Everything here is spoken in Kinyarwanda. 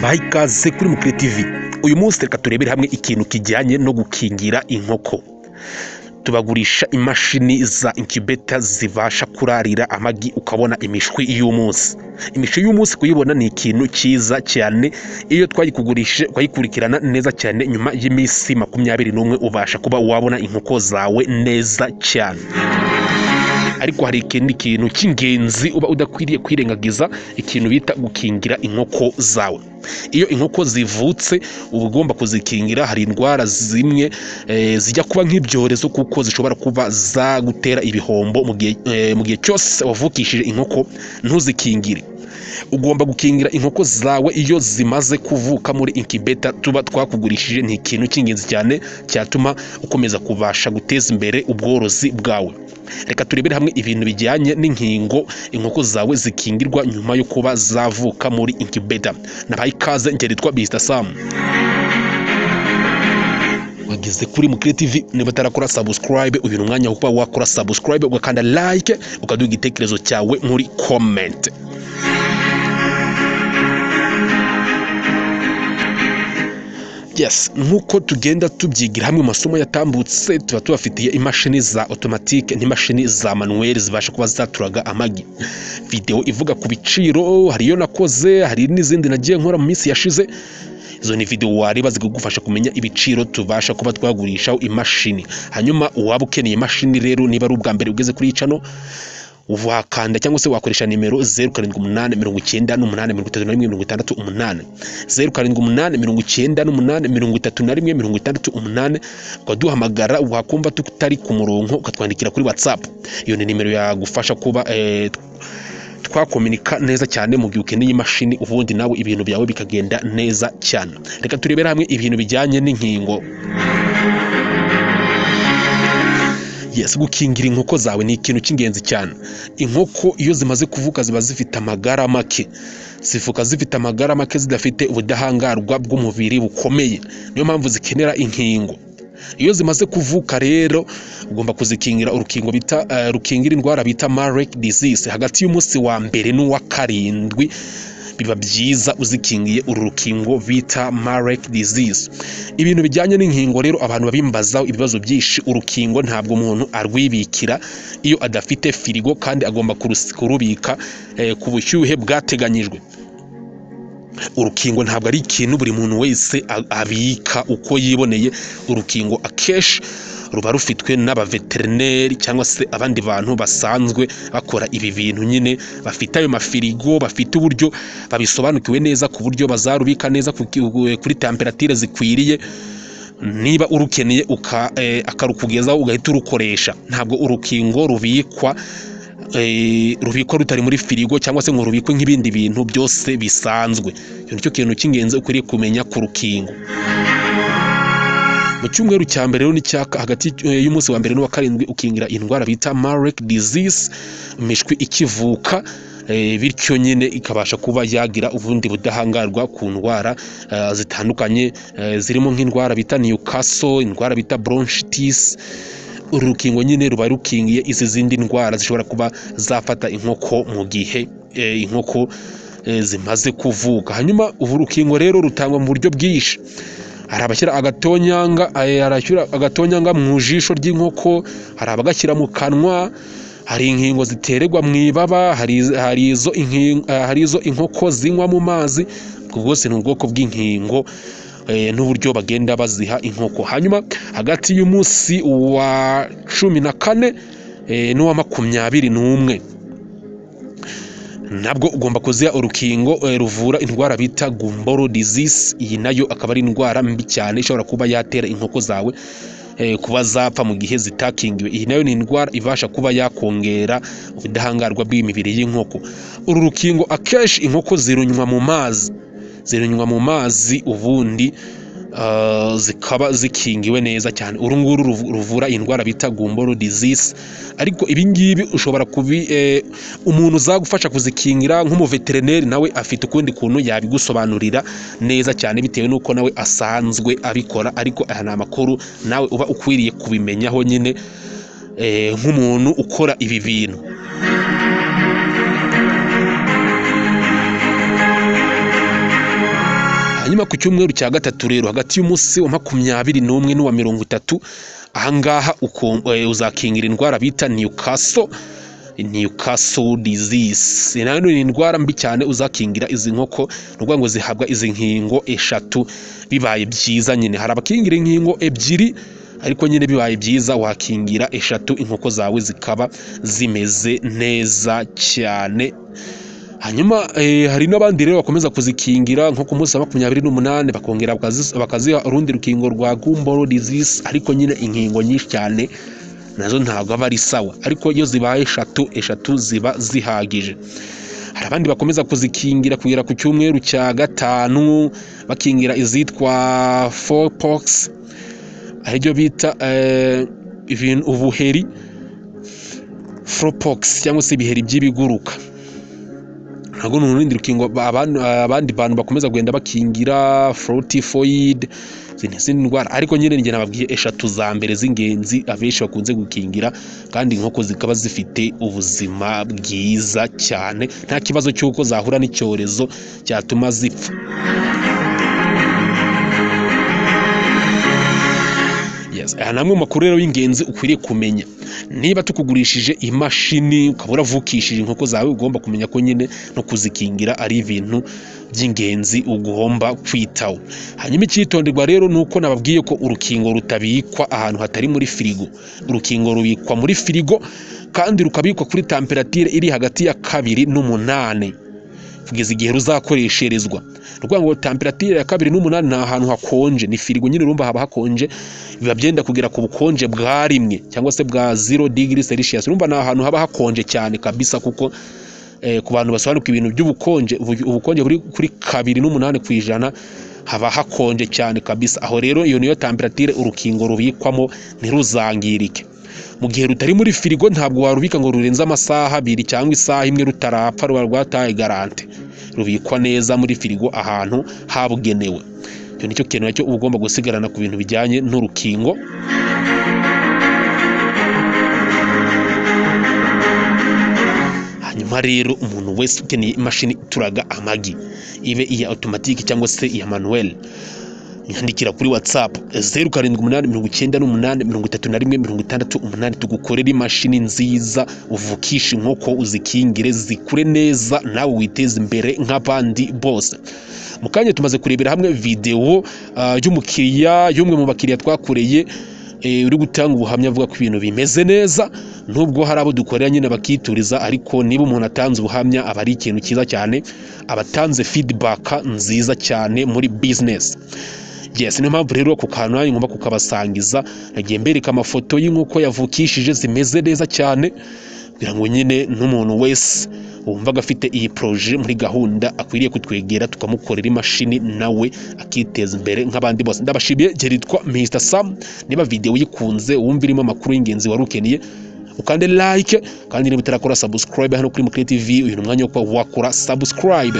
mbaye ikaze kuri Mukire TV. Uyu munsi reka turebere hamwe ikintu kijyanye no gukingira inkoko. Tubagurisha imashini za incubator zibasha kurarira amagi ukabona imishwi y'umunsi. Imishwi y'umunsi kuyibona ni ikintu cyiza cyane, iyo twayikugurishije ukayikurikirana neza cyane, nyuma y'iminsi 21 ubasha kuba wabona inkoko zawe neza cyane. Ariko hari ikindi kintu cy'ingenzi uba udakwiriye kwirengagiza, ikintu bita gukingira inkoko zawe. Iyo inkoko zivutse uba ugomba kuzikingira. Hari indwara zimwe zijya kuba nk'ibyorezo, kuko zishobora kuba zagutera ibihombo mu gihe cyose wavukishije inkoko ntuzikingire. Ugomba gukingira inkoko zawe iyo zimaze kuvuka muri incubator tuba twakugurishije. Ni ikintu cy'ingenzi cyane cyatuma ukomeza kubasha guteza imbere ubworozi bwawe. Reka turebere hamwe ibintu bijyanye n'inkingo inkoko zawe zikingirwa nyuma yo kuba zavuka muri incubator. Nabaye ikaze, ngeri twa Mr Sam. Wageze kuri Mukire TV, niba utarakora subscribe, uyu ni umwanya wo kuba wakora subscribe, ugakanda like, ukaduha igitekerezo cyawe muri comment. Yes, nkuko tugenda tubyigira hamwe masomo yatambutse, tuba tubafitiye imashini za automatique n'imashini za manuel zibasha kuba zaturaga amagi. Video ivuga ku biciro hari iyo nakoze, hari n'izindi nagiye nkora mu minsi yashize. Izo ni video wareba zigufasha kumenya ibiciro tubasha kuba twagurishaho imashini. Hanyuma waba ukeneye imashini rero, niba ari ubwa mbere ugeze kuri channel, wakanda cyangwa se wakoresha nimero 0789831668 0789831668 ukaduhamagara. Wakumva tutari ku murongo ukatwandikira kuri WhatsApp. Iyo ni nimero yagufasha kuba twakomunika neza cyane mu gihe ukeneye imashini, ubundi nawe ibintu byawe bikagenda neza cyane. Reka turebere hamwe ibintu bijyanye n'inkingo. Yes, gukingira inkoko zawe ni ikintu cy'ingenzi cyane. Inkoko iyo zimaze kuvuka ziba zifite amagara make. Zivuka zifite amagara make, zidafite ubudahangarwa bw'umubiri bukomeye. Niyo mpamvu zikenera inkingo. Iyo zimaze kuvuka rero ugomba kuzikingira urukingo bita rukingira indwara bita Marek disease hagati y'umunsi wa mbere n'uwa karindwi. Biba byiza uzikingiye uru rukingo bita Marek disease. Ibintu bijyanye n'inkingo rero abantu babimbazaho ibibazo byinshi. Urukingo ntabwo umuntu arwibikira iyo adafite firigo, kandi agomba kurubika ku bushyuhe bwateganyijwe. Urukingo ntabwo ari ikintu buri muntu wese abika uko yiboneye. Urukingo akeshi ruba rufitwe n'abaveterineri cyangwa se abandi bantu basanzwe bakora ibi bintu, nyine bafite ayo mafirigo, bafite uburyo babisobanukiwe neza ku buryo bazarubika neza kuri temperature zikwiriye. Niba urukeneye akarukugezaho ugahita urukoresha. Ntabwo urukingo rubikwa rutari muri firigo cyangwa se ngo rubikwe nk'ibindi bintu byose bisanzwe. Icyo nicyo kintu cy'ingenzi ukwiriye kumenya ku rukingo. Mu cyumweru cya mbere rero n'icyaka hagati y'umunsi wa mbere n'uwa karindwi ukingira indwara bita Marek disease imishwi ikivuka, bityo nyine ikabasha kuba yagira ubundi budahangarwa ku ndwara zitandukanye, zirimo nk'indwara bita Newcastle, indwara bita bronchitis. Uru rukingo nyine ruba rukingiye izi zindi ndwara zishobora kuba zafata inkoko mu gihe inkoko zimaze kuvuka. Hanyuma ubu rukingo rero rutangwa mu buryo bwinshi. Hari abashyira agatonyanga mu jisho ry'inkoko, hari abagashyira mu kanwa, hari inkingo zitererwa mu ibaba, hari izo inkoko zinywa mu mazi. Ubwo bwose ni ubwoko bw'inkingo n'uburyo bagenda baziha inkoko. Hanyuma hagati y'umunsi wa 14 n'uwa 21 nabwo ugomba kuziha urukingo ruvura indwara bita Gumboro disease. Iyi nayo akaba ari indwara mbi cyane ishobora kuba yatera inkoko zawe kuba zapfa mu gihe zitakingiwe. Iyi nayo ni indwara ibasha kuba yakongera ubudahangarwa bw'imibiri y'inkoko. Uru rukingo akeshi inkoko zirunywa mu mazi ubundi zikaba zikingiwe neza cyane. Uru nguru ruvura indwara bita Gumboro disease. Ariko ibi ngibi ushobora umuntu uzagufasha kuzikingira nk'umuveterineri, nawe afite ukundi kuntu yabigusobanurira neza cyane bitewe n'uko nawe asanzwe abikora. Ariko aya ni amakuru nawe uba ukwiriye kubimenyaho nyine nk'umuntu ukora ibi bintu. hanyuma ku cyumweru cya gatatu rero hagati y'umunsi wa 21 n'uwa 30 ahangaha uzakingira indwara bita Newcastle disease. Nayo ni indwara mbi cyane uzakingira izi nkoko, nubwo ngo zihabwa izi nkingo 3 bibaye byiza. Nyine hari abakingira inkingo 2 ariko nyine bibaye byiza wakingira 3 inkoko zawe zikaba zimeze neza cyane. Hanyuma hari n'abandi rero bakomeza kuzikingira nko ku munsi wa 28 bakongera bakaziha urundi rukingo rwa Gumboro disease, ariko nyine inkingo nyinshi cyane nazo ntabwo aba ari sawa, ariko iyo zibaye 3 ziba zihagije. Hari abandi bakomeza kuzikingira kugera ku cyumweru cya 5 bakingira izitwa Fourpox, aribyo bita ubuheri Fourpox cyangwa se ibiheri by'ibiguruka. Ntabwo n'urundi rukingo abandi bantu bakomeza kugenda bakingira Fortifoid izindi ndwara, ariko nyine nge nababwiye 3 za mbere z'ingenzi abenshi bakunze gukingira, kandi inkoko zikaba zifite ubuzima bwiza cyane, nta kibazo cy'uko zahura n'icyorezo cyatuma zipfa. Aha namwe makuru rero y'ingenzi ukwiriye kumenya. Niba tukugurishije imashini ukabura vukishije inkoko zawe, ugomba kumenya ko nyine no kuzikingira ari ibintu by'ingenzi ugomba kwitaho. Hanyuma icyitonderwa rero nuko nababwiye ko urukingo rutabikwa ahantu hatari muri firigo. Urukingo rubikwa muri firigo kandi rukabikwa kuri temperature iri hagati ya 2 n'8 kugeza igihe ruzakoresherezwa. Rwa ngo temperature ya 2 n'8 nta hantu hakonje, ni firigo nyine urumva haba hakonje, biba byenda kugera ku bukonje bwa 1 cyangwa se bwa 0 degree Celsius. Urumva nta hantu haba hakonje cyane kabisa, kuko ku bantu basobanuka ibintu by'ubukonje, ubukonje buri kuri 2.8% haba hakonje cyane kabisa. Aho rero iyo niyo temperature urukingo rubikwamo ntiruzangirike. Mu gihe rutari muri firigo ntabwo warubika ngo rurenze amasaha 2 cyangwa isaha 1 rutarapfa, ruba rwataye garante. Rubikwa neza muri firigo ahantu habugenewe. Icyo nicyo kintu nacyo ugomba gusigarana ku bintu bijyanye n'urukingo. Hanyuma rero umuntu wese ukeneye imashini ituraga amagi, ibe iya automatique cyangwa se iya manuel, nyandikira kuri WhatsApp 0789883168 tugukorera imashini nziza uvukisha inkoko, uzikingire zikure neza, nawe witeze imbere nk'abandi bose. Mukanya tumaze kurebera hamwe video y'umukiriya, y'umwe mu bakiriya twakoreye uri gutanga ubuhamya avuga ko ibintu bimeze neza, nubwo hari abo dukorera nyine bakituriza, ariko niba umuntu atanze ubuhamya aba ari ikintu cyiza cyane, abatanze feedback nziza cyane muri business. Yes, niyo mpamvu rero ku kantu nanjye ngomba kukabasangiza, nagiye mbereka amafoto y'inkoko yavukishije zimeze neza cyane, kugira ngo nyine n'umuntu wese wumvaga afite iyi projet muri gahunda akwiriye kutwegera tukamukorera imashini nawe akiteza imbere nk'abandi bose. Ndabashimiye, geritwa Mr Sam. Niba video yikunze wumva irimo amakuru y'ingenzi warukeneye, ukande like, kandi niba utarakora subscribe hano kuri Mukire TV, uyu mwanya wo wakora subscribe.